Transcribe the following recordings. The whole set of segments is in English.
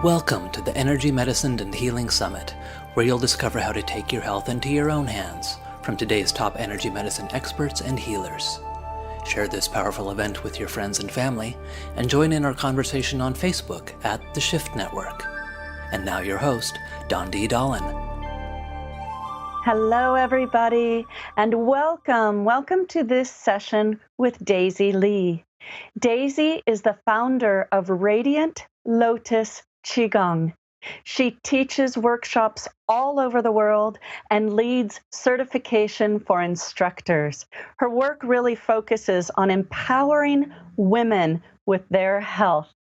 Welcome to the Energy Medicine and Healing Summit, where you'll discover how to take your health into your own hands from today's top energy medicine experts and healers. Share this powerful event with your friends and family, and join in our conversation on Facebook at The Shift Network. And now your host, Dondi Dolan. Hello, everybody, and welcome. Welcome to this session with Daisy Lee. Daisy is the founder of Radiant Lotus Qigong. She teaches workshops all over the world and leads certification for instructors. Her work really focuses on empowering women with their health.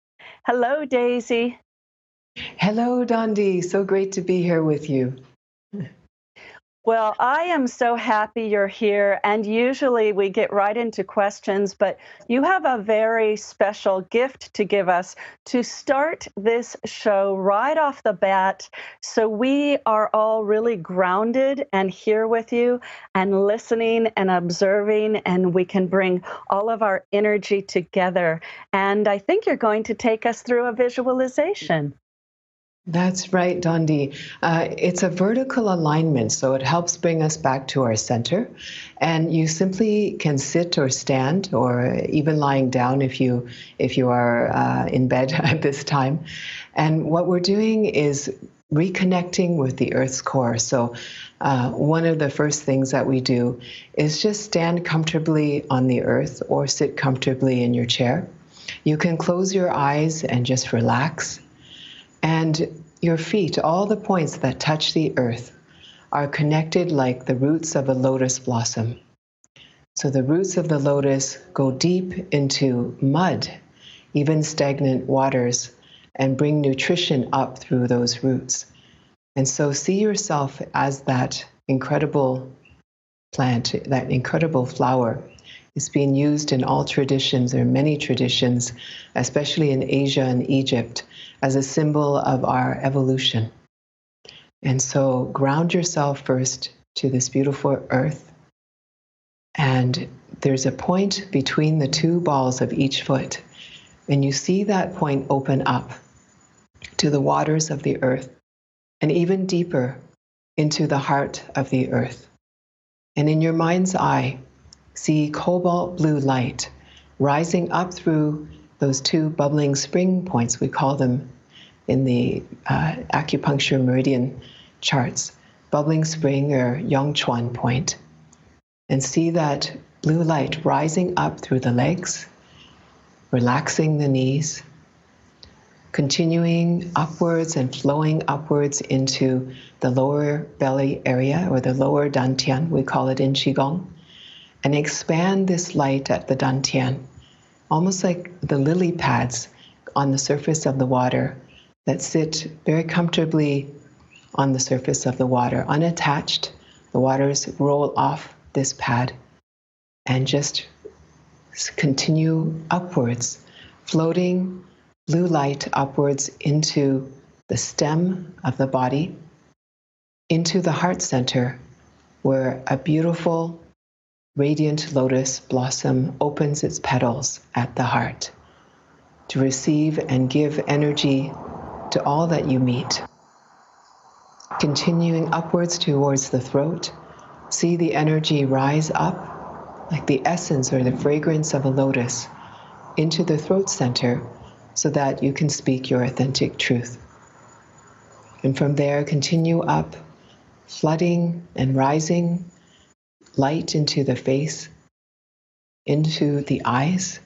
Hello, Daisy. Hello, Dondi. So great to be here with you. Well, I am so happy you're here, and usually we get right into questions, but you have a very special gift to give us to start this show right off the bat, so we are all really grounded and here with you and listening and observing, and we can bring all of our energy together. And I think you're going to take us through a visualization. That's right, Dondi. It's a vertical alignment, so it helps bring us back to our center. And you simply can sit or stand, or even lying down if you are in bed at this time. And what we're doing is reconnecting with the Earth's core. So one of the first things that we do is just stand comfortably on the Earth or sit comfortably in your chair. You can close your eyes and just relax. And your feet, all the points that touch the earth, are connected like the roots of a lotus blossom. So the roots of the lotus go deep into mud, even stagnant waters, and bring nutrition up through those roots. And so see yourself as that incredible plant, that incredible flower. It's being used in all traditions, or many traditions, especially in Asia and Egypt, as a symbol of our evolution. And so ground yourself first to this beautiful earth. And there's a point between the two balls of each foot. And you see that point open up to the waters of the earth, and even deeper into the heart of the earth. And in your mind's eye, see cobalt blue light rising up through those two bubbling spring points. We call them in the acupuncture meridian charts, bubbling spring or Yangchuan point. And see that blue light rising up through the legs, relaxing the knees, continuing upwards and flowing upwards into the lower belly area, or the lower dantian, we call it in Qigong. And expand this light at the dantian, almost like the lily pads on the surface of the water that sit very comfortably on the surface of the water, unattached. The waters roll off this pad and just continue upwards, floating blue light upwards into the stem of the body, into the heart center, where a beautiful radiant lotus blossom opens its petals at the heart to receive and give energy to all that you meet. Continuing upwards towards the throat, see the energy rise up like the essence or the fragrance of a lotus into the throat center, so that you can speak your authentic truth. And from there, continue up, flooding and rising light into the face, into the eyes,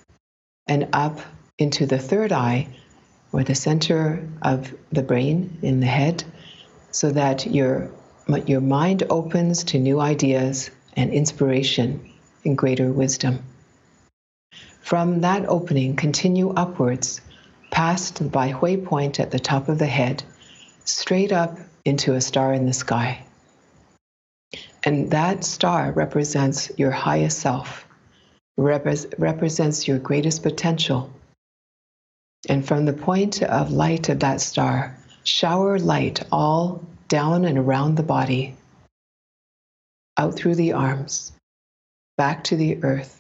and up into the third eye, or the center of the brain in the head, so that your mind opens to new ideas and inspiration and greater wisdom. From that opening, continue upwards, past the Bai Hui point at the top of the head, straight up into a star in the sky. And that star represents your highest self, represents your greatest potential. And from the point of light of that star, shower light all down and around the body, out through the arms, back to the earth,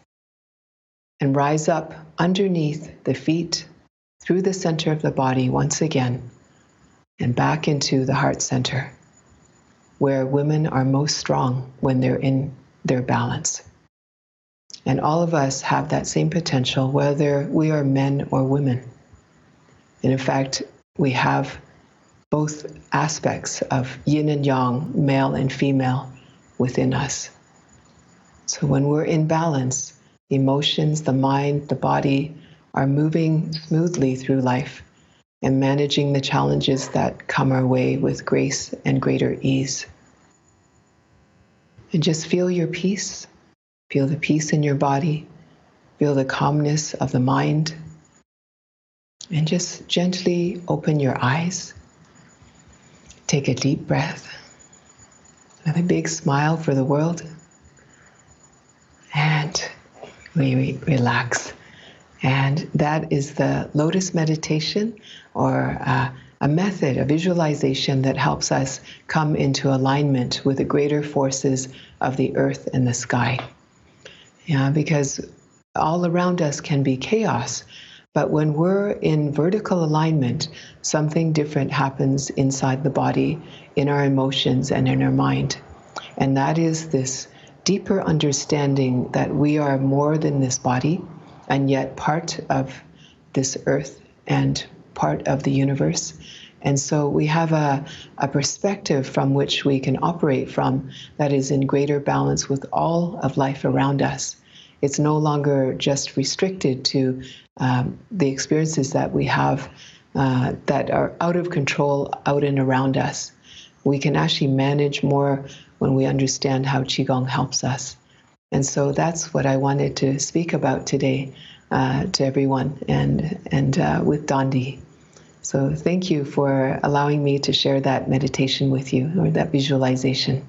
and rise up underneath the feet, through the center of the body once again, and back into the heart center, where women are most strong when they're in their balance. And all of us have that same potential, whether we are men or women. And in fact, we have both aspects of yin and yang, male and female, within us. So when we're in balance, the emotions, the mind, the body are moving smoothly through life and managing the challenges that come our way with grace and greater ease. And just feel your peace. Feel the peace in your body. Feel the calmness of the mind. And just gently open your eyes. Take a deep breath with a big smile for the world. And we relax. And that is the Lotus meditation, or a method, a visualization that helps us come into alignment with the greater forces of the earth and the sky. Yeah, because all around us can be chaos, but when we're in vertical alignment, something different happens inside the body, in our emotions and in our mind. And that is this deeper understanding that we are more than this body, and yet part of this earth and part of the universe. And so we have a perspective from which we can operate from that is in greater balance with all of life around us. It's no longer just restricted to the experiences that we have that are out of control, out and around us. We can actually manage more when we understand how Qigong helps us. And so that's what I wanted to speak about today to everyone and with Dondi. So thank you for allowing me to share that meditation with you, or that visualization.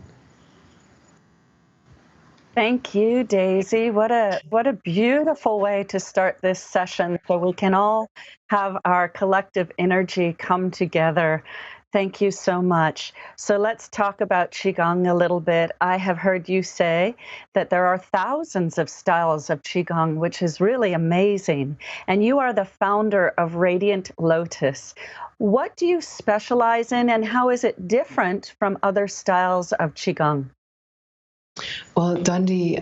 Thank you, Daisy. What a beautiful way to start this session, so we can all have our collective energy come together. Thank you so much. So let's talk about Qigong a little bit. I have heard you say that there are thousands of styles of Qigong, which is really amazing. And you are the founder of Radiant Lotus. What do you specialize in, and how is it different from other styles of Qigong? Well, Dundee,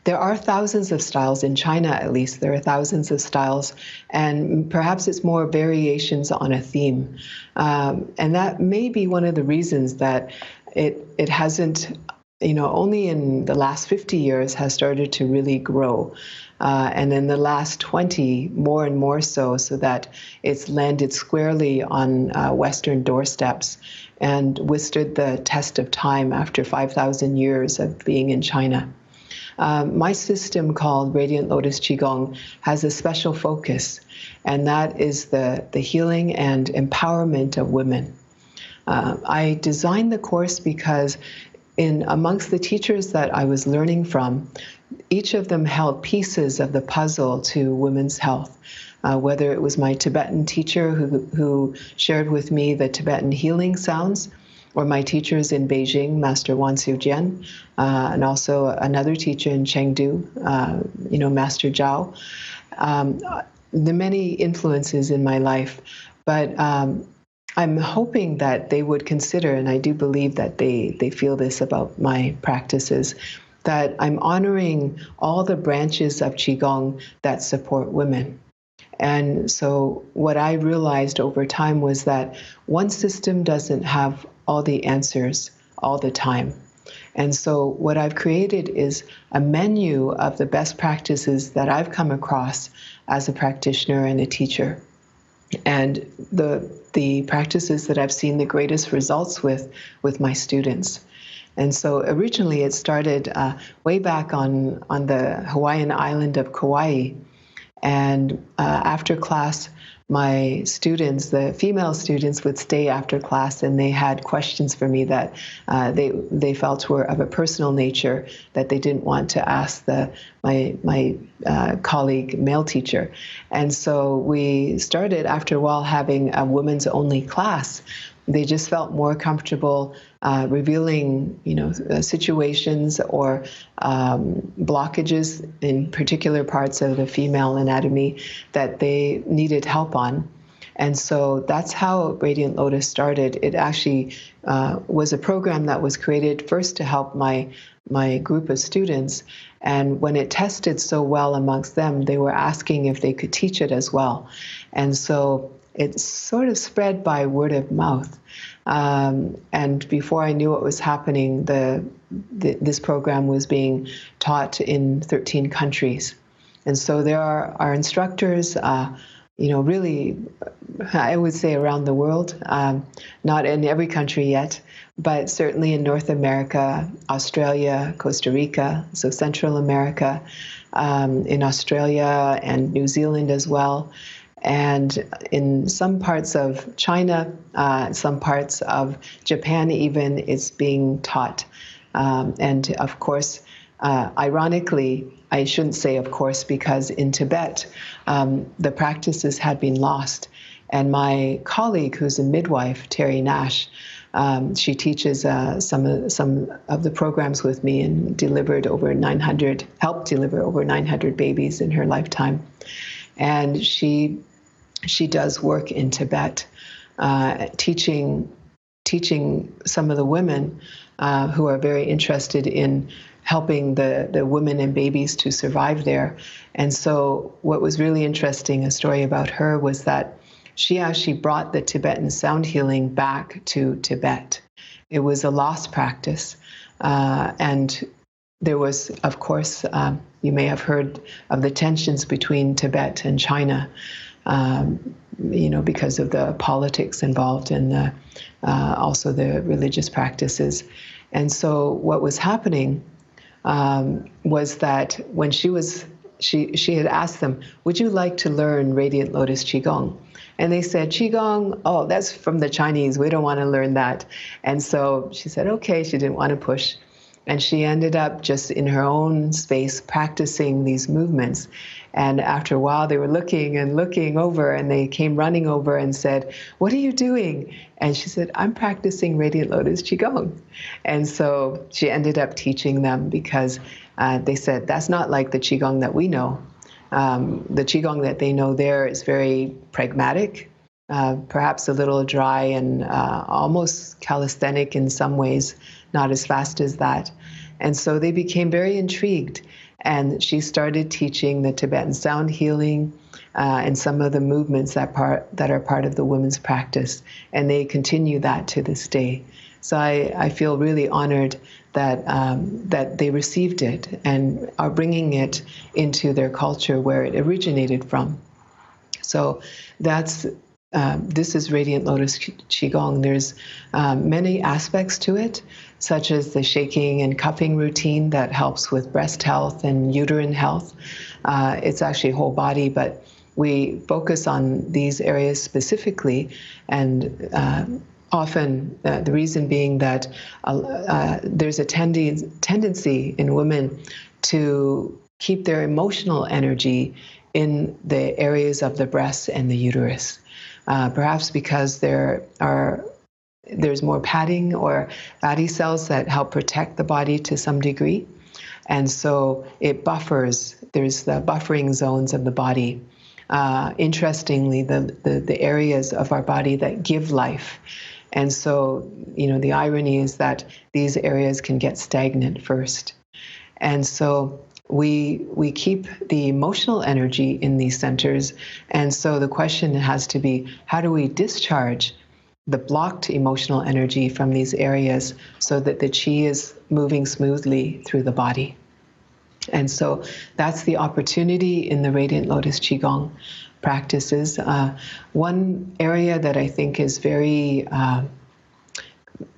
there are thousands of styles in China, at least. There are thousands of styles, and perhaps it's more variations on a theme. And that may be one of the reasons that it hasn't, only in the last 50 years has started to really grow. And in the last 20, more and more so that it's landed squarely on Western doorsteps and withstood the test of time after 5,000 years of being in China. My system, called Radiant Lotus Qigong, has a special focus, and that is the healing and empowerment of women. I designed the course because amongst the teachers that I was learning from, each of them held pieces of the puzzle to women's health. Whether it was my Tibetan teacher who shared with me the Tibetan healing sounds, or my teachers in Beijing, Master Wan Xiujian, and also another teacher in Chengdu, Master Zhao. The many influences in my life, but I'm hoping that they would consider, and I do believe that they feel this about my practices, that I'm honoring all the branches of Qigong that support women. And so what I realized over time was that one system doesn't have all the answers all the time. And so what I've created is a menu of the best practices that I've come across as a practitioner and a teacher, and the practices that I've seen the greatest results with my students. And so originally it started way back on the Hawaiian island of Kauai. And after class, my students, the female students, would stay after class, and they had questions for me that they felt were of a personal nature that they didn't want to ask my colleague male teacher. And so we started, after a while, having a women's only class. They just felt more comfortable revealing, situations or blockages in particular parts of the female anatomy that they needed help on. And so that's how Radiant Lotus started. It actually was a program that was created first to help my group of students. And when it tested so well amongst them, they were asking if they could teach it as well. And so it sort of spread by word of mouth. And before I knew what was happening, this program was being taught in 13 countries. And so there are instructors, really, I would say around the world, not in every country yet, but certainly in North America, Australia, Costa Rica, so Central America, in Australia and New Zealand as well. And in some parts of China, some parts of Japan even, it's being taught. And of course, ironically, I shouldn't say of course, because in Tibet, the practices had been lost. And my colleague, who's a midwife, Terry Nash, she teaches some of the programs with me and helped deliver over 900 babies in her lifetime. And she does work in Tibet, teaching some of the women who are very interested in helping the women and babies to survive there. And so what was really interesting, a story about her, was that she actually brought the Tibetan sound healing back to Tibet. It was a lost practice. And there was, of course, you may have heard of the tensions between Tibet and China, because of the politics involved and also the religious practices. And so what was happening was that when she had asked them, would you like to learn Radiant Lotus Qigong? And they said, Qigong, oh, that's from the Chinese. We don't want to learn that. And so she said, okay, she didn't want to push. And she ended up just in her own space practicing these movements. And after a while, they were looking and looking over, and they came running over and said, what are you doing? And she said, I'm practicing Radiant Lotus Qigong. And so she ended up teaching them because they said, that's not like the Qigong that we know. The Qigong that they know there is very pragmatic, perhaps a little dry and almost calisthenic in some ways, not as fast as that. And so they became very intrigued. And she started teaching the Tibetan sound healing and some of the movements that are part of the women's practice. And they continue that to this day. So I feel really honored that they received it and are bringing it into their culture where it originated from. So this is Radiant Lotus Qigong. There's many aspects to it, such as the shaking and cupping routine that helps with breast health and uterine health. It's actually whole body, but we focus on these areas specifically, and often the reason being that there's a tendency in women to keep their emotional energy in the areas of the breast and the uterus. Perhaps because there's more padding or fatty cells that help protect the body to some degree. And so it buffers, there's the buffering zones of the body. Interestingly, the areas of our body that give life. And so, the irony is that these areas can get stagnant first. And so we keep the emotional energy in these centers. And so the question has to be, how do we discharge the blocked emotional energy from these areas so that the qi is moving smoothly through the body? And so that's the opportunity in the Radiant Lotus Qigong practices. One area that I think is very,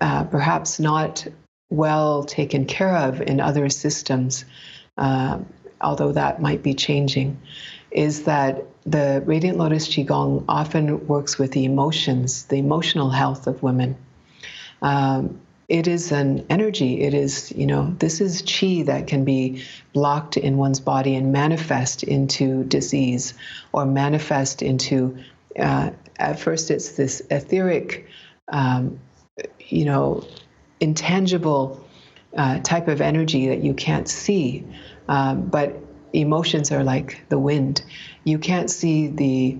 perhaps not well taken care of in other systems, although that might be changing, is that the Radiant Lotus Qigong often works with the emotions, the emotional health of women. It is an energy. It is, this is qi that can be blocked in one's body and manifest into disease or manifest into, at first it's this etheric, intangible type of energy that you can't see. But emotions are like the wind. You can't see the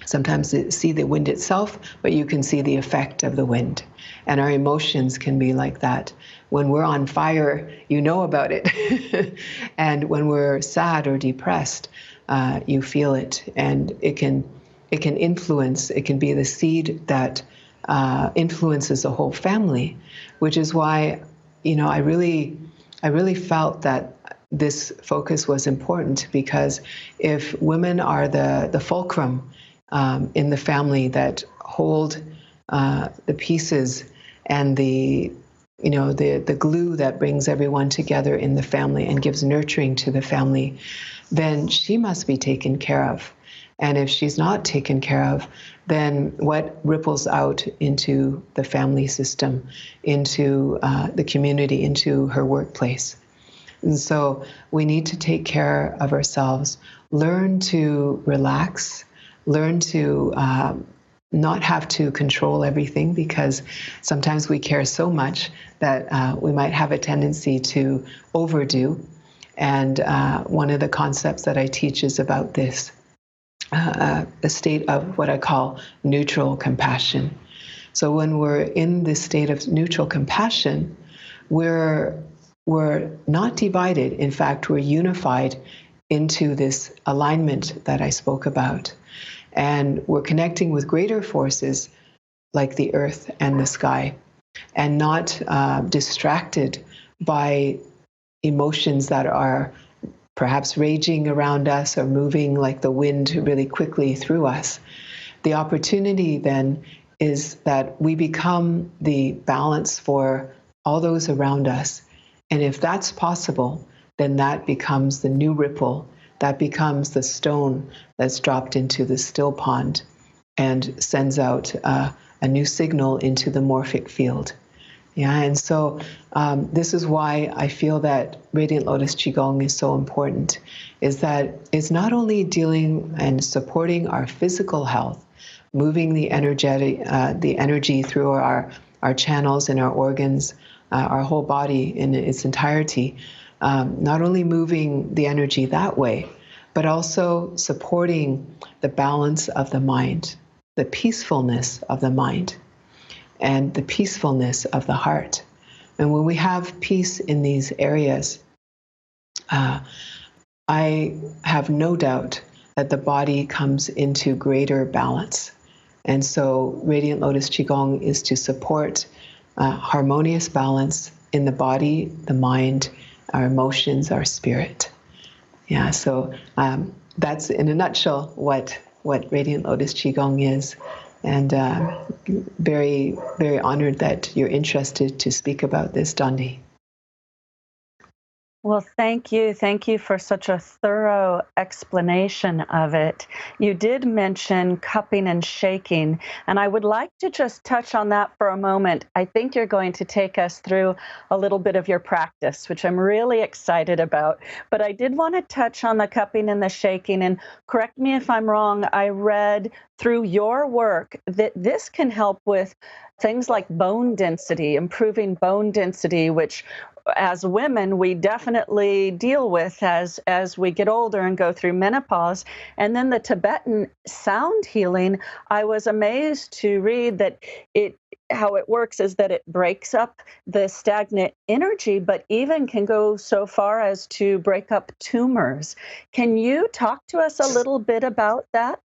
sometimes see the wind itself, but you can see the effect of the wind. And our emotions can be like that. When we're on fire, you know about it. And when we're sad or depressed, you feel it. And it can influence, it can be the seed that influences the whole family, which is why, I really felt that this focus was important, because if women are the fulcrum in the family that hold the pieces and the glue that brings everyone together in the family and gives nurturing to the family, then she must be taken care of. And if she's not taken care of, then what ripples out into the family system, into the community, into her workplace. And so we need to take care of ourselves, learn to relax, learn to not have to control everything, because sometimes we care so much that we might have a tendency to overdo. And one of the concepts that I teach is about this, a state of what I call neutral compassion. So when we're in this state of neutral compassion, we're not divided. In fact, we're unified into this alignment that I spoke about. And we're connecting with greater forces like the earth and the sky, and not distracted by emotions that are perhaps raging around us or moving like the wind really quickly through us. The opportunity then is that we become the balance for all those around us. And if that's possible, then that becomes the new ripple, that becomes the stone that's dropped into the still pond and sends out a new signal into the morphic field. Yeah, and so this is why I feel that Radiant Lotus Qigong is so important, is that it's not only dealing and supporting our physical health, moving the energy through our channels and our organs, our whole body in its entirety, not only moving the energy that way, but also supporting the balance of the mind, the peacefulness of the mind, and the peacefulness of the heart. And when we have peace in these areas, I have no doubt that the body comes into greater balance. And so Radiant Lotus Qigong is to support harmonious balance in the body, the mind, our emotions, our spirit. Yeah, so that's in a nutshell what Radiant Lotus Qigong is. And very, very honored that you're interested to speak about this, Dondi. Well, thank you. Thank you for such a thorough explanation of it. You did mention cupping and shaking, and I would like to just touch on that for a moment. I think you're going to take us through a little bit of your practice, which I'm really excited about. But I did want to touch on the cupping and the shaking, and correct me if I'm wrong, I read through your work that this can help with things like bone density, improving bone density, which as women, we definitely deal with as we get older and go through menopause. And then the Tibetan sound healing, I was amazed to read that how it works is that it breaks up the stagnant energy, but even can go so far as to break up tumors. Can you talk to us a little bit about that?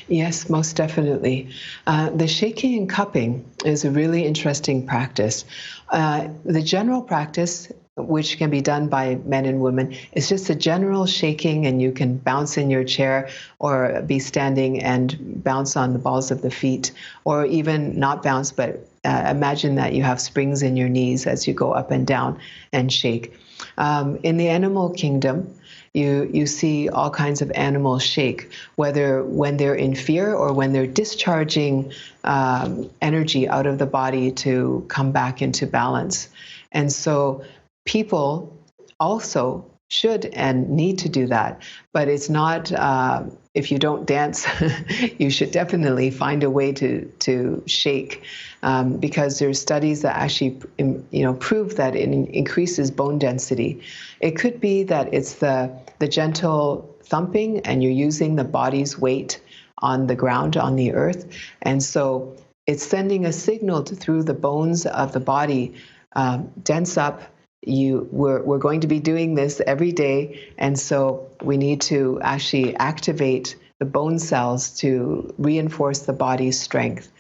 Yes, most definitely. The shaking and cupping is a really interesting practice. The general practice, which can be done by men and women, is just a general shaking, and you can bounce in your chair or be standing and bounce on the balls of the feet, or even not bounce, but imagine that you have springs in your knees as you go up and down and shake. In the animal kingdom, you see all kinds of animals shake, whether when they're in fear or when they're discharging energy out of the body to come back into balance. And so people also should and need to do that. But it's not, if you don't dance, you should definitely find a way to shake, because there's studies that actually prove that it increases bone density. It could be that it's the gentle thumping, and you're using the body's weight on the ground, on the earth. And so it's sending a signal through the bones of the body, dense up. We're going to be doing this every day, and so we need to actually activate the bone cells to reinforce the body's strength.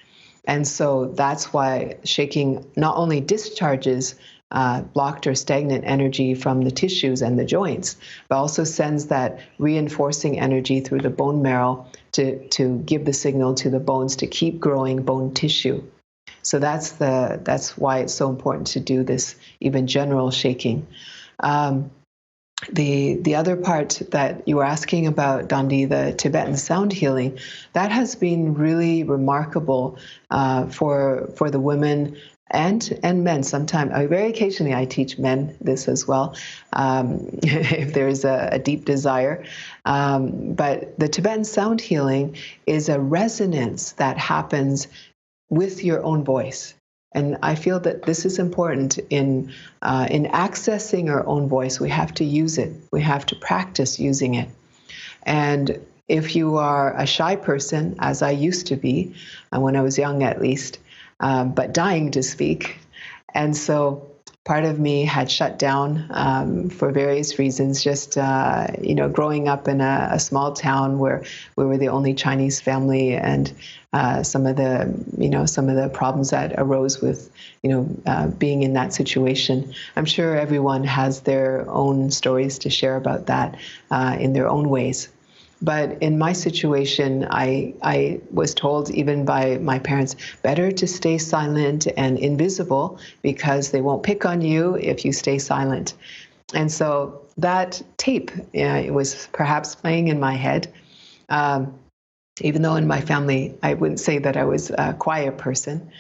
And so that's why shaking not only discharges blocked or stagnant energy from the tissues and the joints, but also sends that reinforcing energy through the bone marrow to give the signal to the bones to keep growing bone tissue. So that's why it's so important to do this, even general shaking. The other part that you were asking about, Dondi, the Tibetan sound healing, that has been really remarkable for the women and men. Sometimes, very occasionally, I teach men this as well, if there's a deep desire. But the Tibetan sound healing is a resonance that happens with your own voice. And I feel that this is important in accessing our own voice. We have to use it. We have to practice using it. And if you are a shy person, as I used to be, when I was young at least, but dying to speak, and so part of me had shut down for various reasons. Just growing up in a small town where we were the only Chinese family, and some of the problems that arose with being in that situation. I'm sure everyone has their own stories to share about that in their own ways. But in my situation, I was told even by my parents, better to stay silent and invisible because they won't pick on you if you stay silent. And so that tape, it was perhaps playing in my head. Even though in my family, I wouldn't say that I was a quiet person.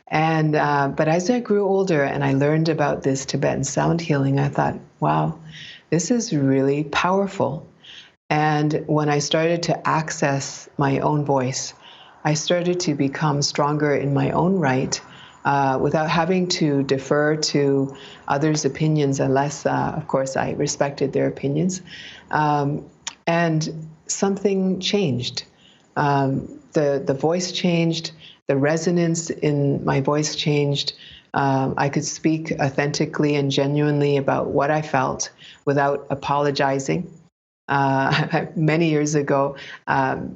And but as I grew older and I learned about this Tibetan sound healing, I thought, wow, this is really powerful. And when I started to access my own voice, I started to become stronger in my own right without having to defer to others' opinions unless, of course, I respected their opinions. And something changed. The voice changed, the resonance in my voice changed. I could speak authentically and genuinely about what I felt without apologizing. Many years ago,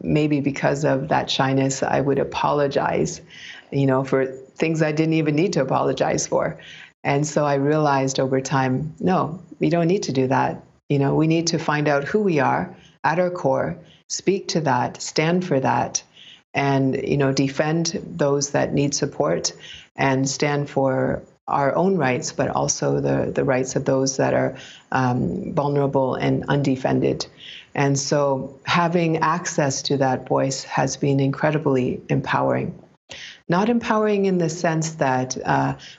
maybe because of that shyness, I would apologize, for things I didn't even need to apologize for. And so I realized over time, no, we don't need to do that. We need to find out who we are at our core, speak to that, stand for that, and, defend those that need support and stand for our own rights, but also the rights of those that are vulnerable and undefended. And so having access to that voice has been incredibly empowering. Not empowering in the sense that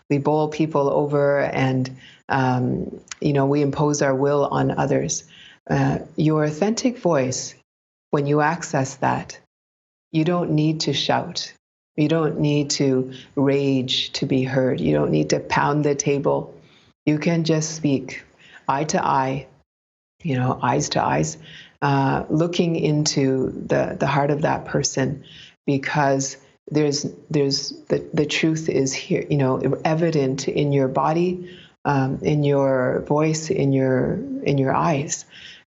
we bowl people over and, we impose our will on others. Your authentic voice, when you access that, you don't need to shout. You don't need to rage to be heard. You don't need to pound the table. You can just speak eye to eye, eyes to eyes, looking into the heart of that person, because there's the truth is here, evident in your body, in your voice, in your eyes.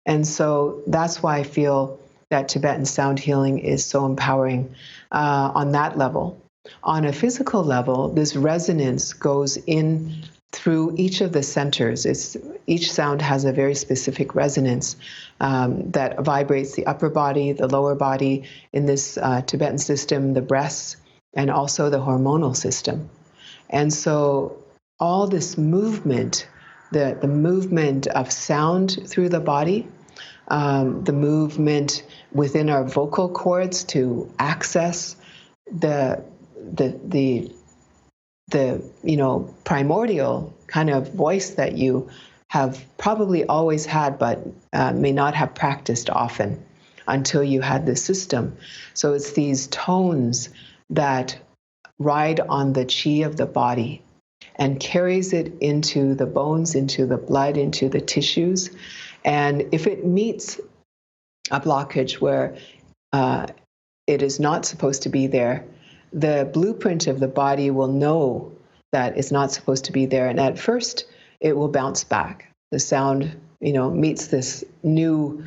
And so that's why I feel that Tibetan sound healing is so empowering on that level. On a physical level, this resonance goes in through each of the centers. Each sound has a very specific resonance that vibrates the upper body, the lower body, in this Tibetan system, the breasts, and also the hormonal system. And so all this movement, the movement of sound through the body, the movement within our vocal cords to access the primordial kind of voice that you have probably always had, but may not have practiced often until you had this system. So it's these tones that ride on the chi of the body and carries it into the bones, into the blood, into the tissues. And if it meets a blockage where it is not supposed to be there, the blueprint of the body will know that it's not supposed to be there. And at first, it will bounce back. The sound, meets this new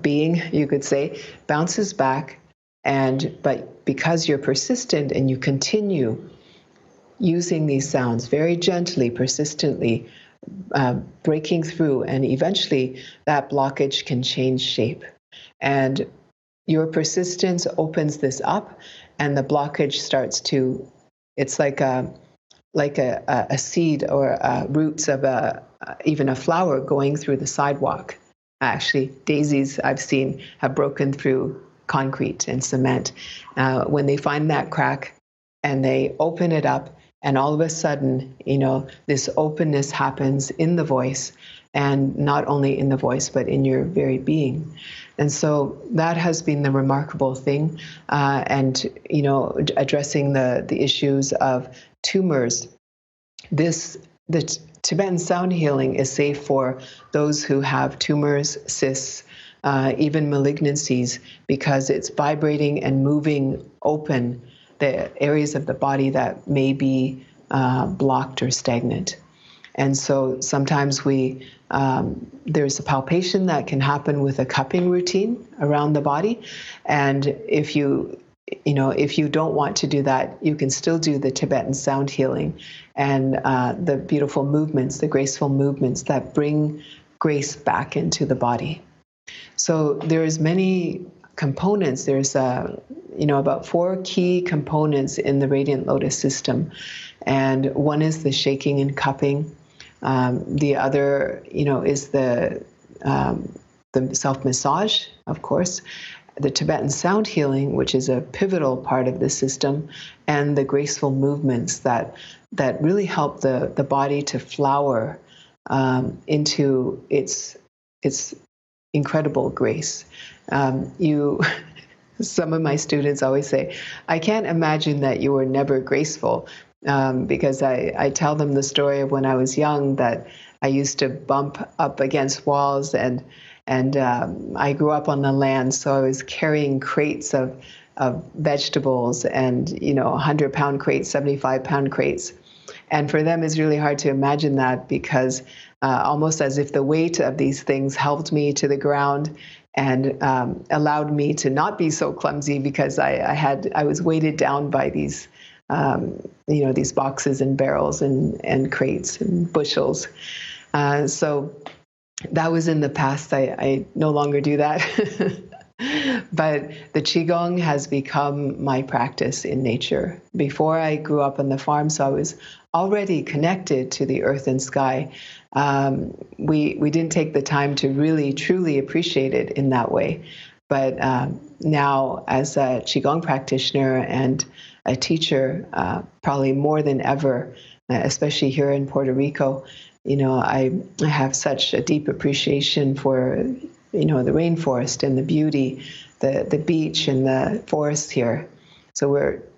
being, you could say, bounces back. But because you're persistent and you continue using these sounds very gently, persistently, breaking through, and eventually that blockage can change shape. And your persistence opens this up, and the blockage starts to, it's like a seed or roots of even a flower going through the sidewalk. Actually, daisies I've seen have broken through concrete and cement when they find that crack and they open it up, and all of a sudden, this openness happens in the voice, and not only in the voice, but in your very being. And so that has been the remarkable thing. And, addressing the issues of tumors. The Tibetan sound healing is safe for those who have tumors, cysts, even malignancies, because it's vibrating and moving open the areas of the body that may be blocked or stagnant. And so sometimes there's a palpation that can happen with a cupping routine around the body. And if you don't want to do that, you can still do the Tibetan sound healing and the beautiful movements, the graceful movements that bring grace back into the body. So there's many components. There's about 4 key components in the Radiant Lotus system. And one is the shaking and cupping. The other, is the self-massage, of course, the Tibetan sound healing, which is a pivotal part of the system, and the graceful movements that really help the body to flower into its incredible grace. Some of my students always say, I can't imagine that you were never graceful, because I tell them the story of when I was young, that I used to bump up against walls, and I grew up on the land, so I was carrying crates of vegetables and 100-pound crates, 75-pound crates. And for them, it's really hard to imagine that, because almost as if the weight of these things helped me to the ground and allowed me to not be so clumsy, because I was weighted down by these these boxes and barrels and crates and bushels. So that was in the past. I no longer do that. But the Qigong has become my practice in nature. Before I grew up on the farm, so I was already connected to the earth and sky. We didn't take the time to really, truly appreciate it in that way. But now, as a Qigong practitioner and a teacher, probably more than ever, especially here in Puerto Rico, I have such a deep appreciation for the rainforest and the beauty, the beach and the forests here. So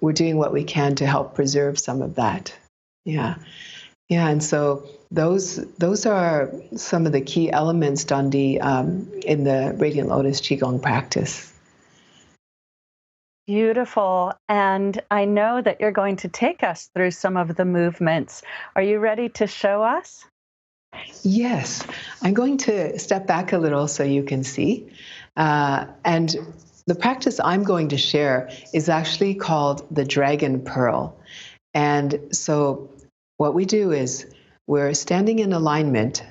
we're doing what we can to help preserve some of that. Yeah. And so those are some of the key elements, Dundee, in the Radiant Lotus Qigong practice. Beautiful. And I know that you're going to take us through some of the movements. Are you ready to show us? Yes. I'm going to step back a little so you can see. And the practice I'm going to share is actually called the Dragon Pearl. And so what we do is we're standing in alignment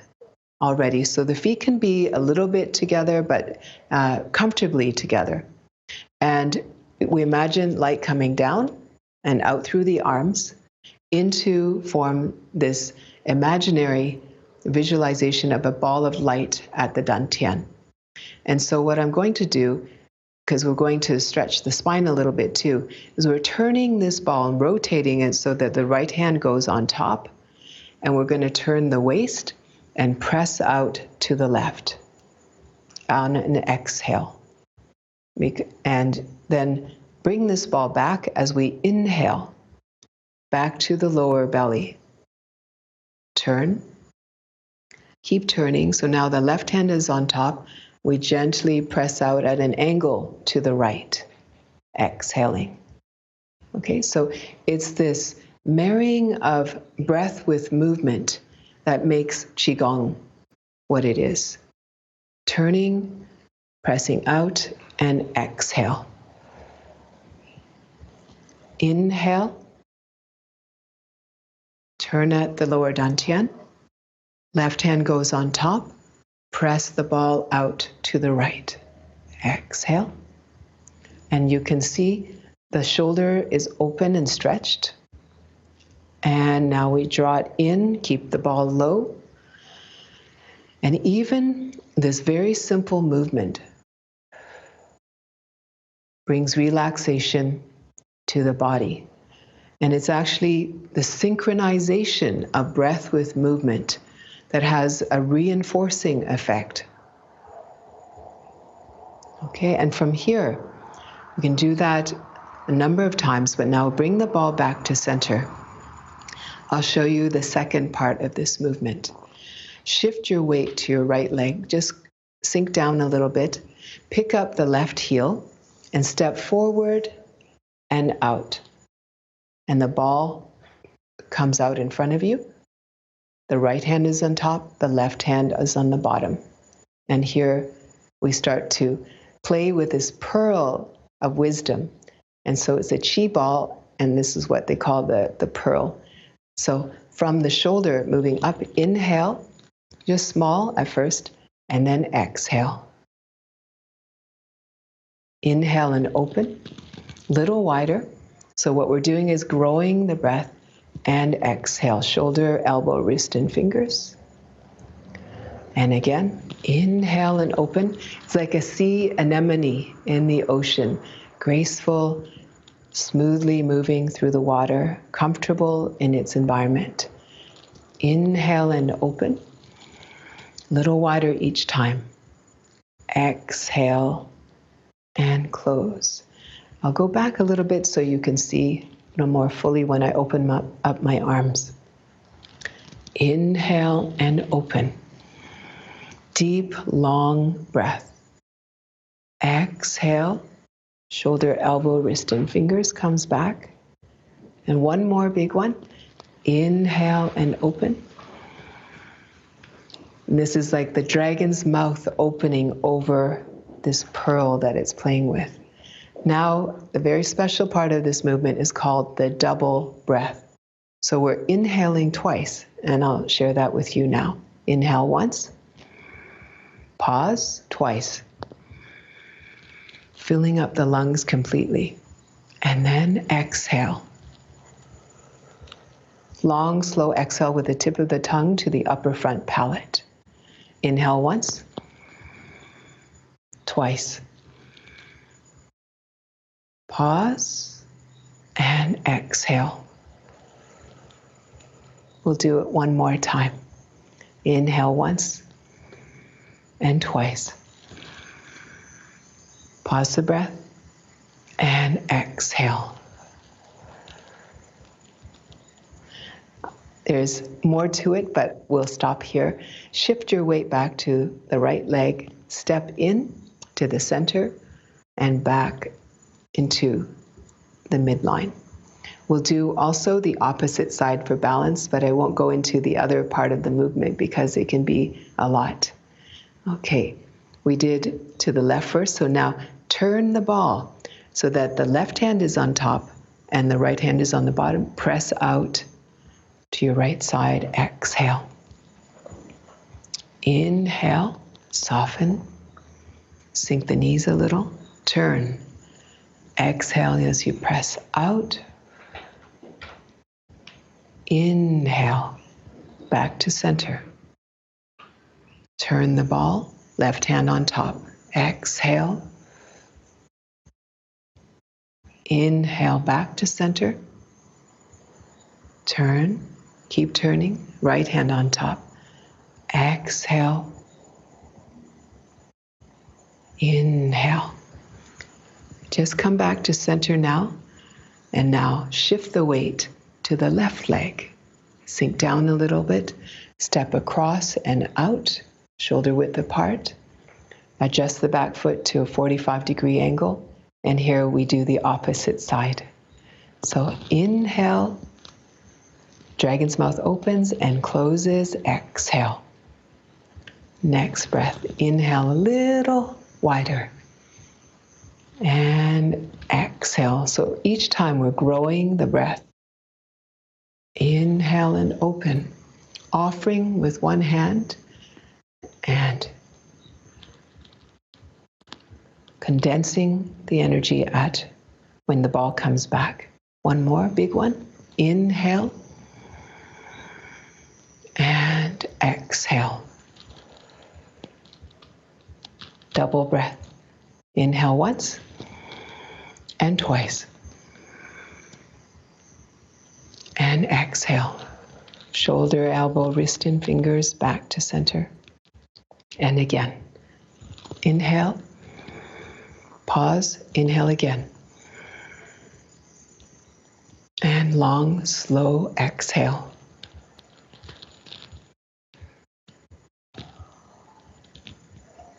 already. So the feet can be a little bit together, but comfortably together. And we imagine light coming down and out through the arms into form this imaginary visualization of a ball of light at the dantian. And so what I'm going to do, because we're going to stretch the spine a little bit too, is we're turning this ball and rotating it so that the right hand goes on top, and we're going to turn the waist and press out to the left on an exhale. And then bring this ball back as we inhale, back to the lower belly. Turn. Keep turning. So now the left hand is on top. We gently press out at an angle to the right. exhaling. Okay, so it's this marrying of breath with movement that makes Qigong what it is. Turning, pressing out, and exhale. Inhale, turn at the lower dantian. Left hand goes on top. Press the ball out to the right. Exhale. And you can see the shoulder is open and stretched. And now we draw it in, keep the ball low. And even this very simple movement brings relaxation to the body. And it's actually the synchronization of breath with movement that has a reinforcing effect. Okay, and from here, we can do that a number of times, but now bring the ball back to center. I'll show you the second part of this movement. Shift your weight to your right leg, just sink down a little bit, pick up the left heel, and step forward and out. And the ball comes out in front of you. The right hand is on top, the left hand is on the bottom. And here we start to play with this pearl of wisdom. And so it's a chi ball, and this is what they call the pearl. So from the shoulder, moving up, inhale, just small at first, and then exhale. Inhale and open, little wider. So what we're doing is growing the breath, and exhale, shoulder, elbow, wrist, and fingers. And again, inhale and open. It's like a sea anemone in the ocean, graceful, smoothly moving through the water, comfortable in its environment. Inhale and open, little wider each time. Exhale and close. I'll go back a little bit so you can see a little more fully when I open up my arms. Inhale and open. Deep, long breath. Exhale. Shoulder, elbow, wrist, and fingers comes back. And one more big one. Inhale and open. And this is like the dragon's mouth opening over this pearl that it's playing with. Now, the very special part of this movement is called the double breath. So we're inhaling twice, and I'll share that with you now. Inhale once. Pause twice. Filling up the lungs completely. And then exhale. Long, slow exhale with the tip of the tongue to the upper front palate. Inhale once. Twice. Pause and exhale. We'll do it one more time. Inhale once and twice. Pause the breath and exhale. There's more to it, but we'll stop here. Shift your weight back to the right leg. Step in to the center and back into the midline. We'll do also the opposite side for balance, but I won't go into the other part of the movement because it can be a lot. Okay, we did to the left first, so now turn the ball so that the left hand is on top and the right hand is on the bottom. Press out to your right side. Exhale. Inhale, soften, sink the knees a little, turn. Exhale as you press out. Inhale, back to center. Turn the ball, left hand on top. Exhale. Inhale, back to center. Turn, keep turning, right hand on top. Exhale. Inhale. Just come back to center now, and now shift the weight to the left leg. Sink down a little bit, step across and out, shoulder width apart. Adjust the back foot to a 45-degree angle And here we do the opposite side. So inhale, dragon's mouth opens and closes, exhale. Next breath, inhale a little wider. And exhale. So each time we're growing the breath. Inhale and open. Offering with one hand and condensing the energy at when the ball comes back. One more big one. Inhale and exhale. Double breath. Inhale once and twice. And exhale. Shoulder, elbow, wrist, and fingers back to center. And again. Inhale. Pause. Inhale again. And long, slow exhale.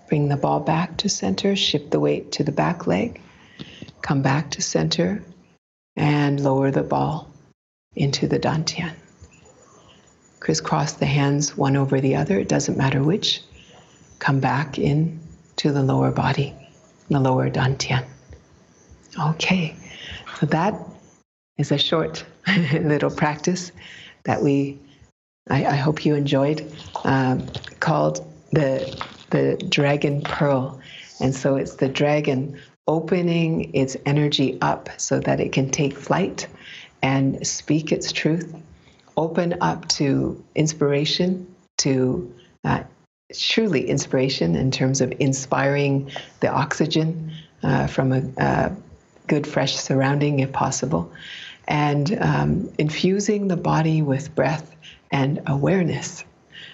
Bring the ball back to center. Shift the weight to the back leg. Come back to center. And lower the ball into the dantian. Crisscross the hands one over the other, it doesn't matter which. Come back in to the lower body, the lower dantian. Okay, so that is a short little practice that I hope you enjoyed, called the dragon pearl. And so it's the dragon opening its energy up so that it can take flight and speak its truth, open up to inspiration, to truly inspiration in terms of inspiring the oxygen from a good fresh surrounding if possible, and infusing the body with breath and awareness.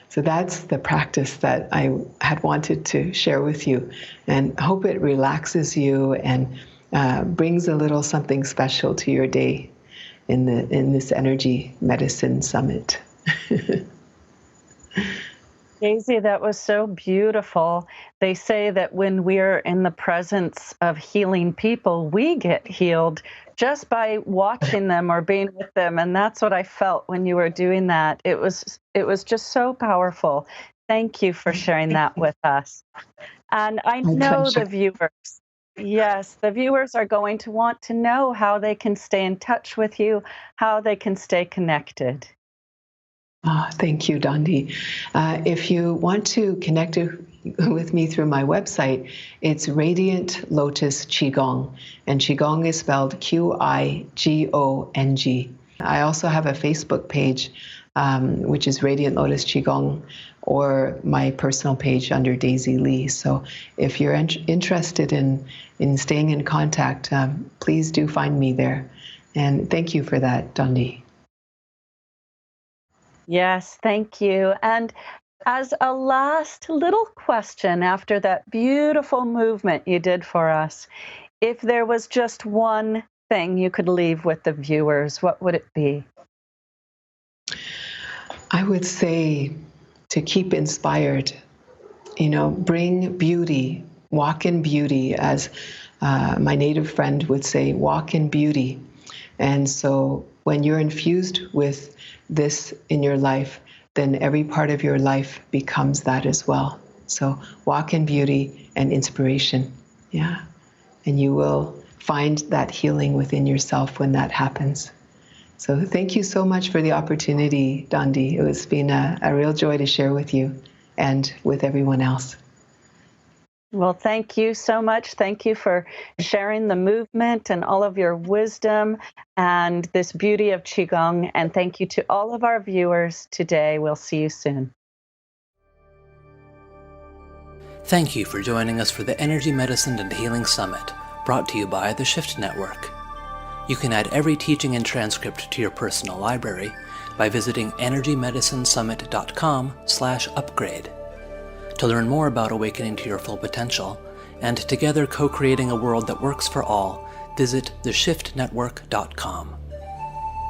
So that's the practice that I had wanted to share with you, and hope it relaxes you and brings a little something special to your day in this energy medicine summit. Daisy, that was so beautiful. They say that when we're in the presence of healing people, we get healed just by watching them or being with them. And that's what I felt when you were doing that. It was just so powerful. Thank you for sharing that with us. And I know the viewers, yes, the viewers are going to want to know how they can stay in touch with you, how they can stay connected. Thank you, Dondi. If you want to connect with me through my website, it's Radiant Lotus Qigong, and Qigong is spelled Qigong. I also have a Facebook page, which is Radiant Lotus Qigong, or my personal page under Daisy Lee. So if you're interested in staying in contact, please do find me there. And thank you for that, Dondi. Yes, thank you. And as a last little question after that beautiful movement you did for us, if there was just one thing you could leave with the viewers, what would it be? I would say to keep inspired, bring beauty, walk in beauty, as my native friend would say, walk in beauty. And so when you're infused with this in your life, then every part of your life becomes that as well. So walk in beauty and inspiration. Yeah. And you will find that healing within yourself when that happens. So thank you so much for the opportunity, Dondi. It's been a real joy to share with you and with everyone else. Well, thank you so much. Thank you for sharing the movement and all of your wisdom and this beauty of Qigong. And thank you to all of our viewers today. We'll see you soon. Thank you for joining us for the Energy Medicine and Healing Summit, brought to you by the Shift Network. You can add every teaching and transcript to your personal library by visiting energymedicinesummit.com/upgrade. To learn more about awakening to your full potential, and together co-creating a world that works for all, visit theshiftnetwork.com.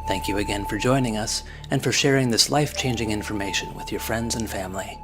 Thank you again for joining us and for sharing this life-changing information with your friends and family.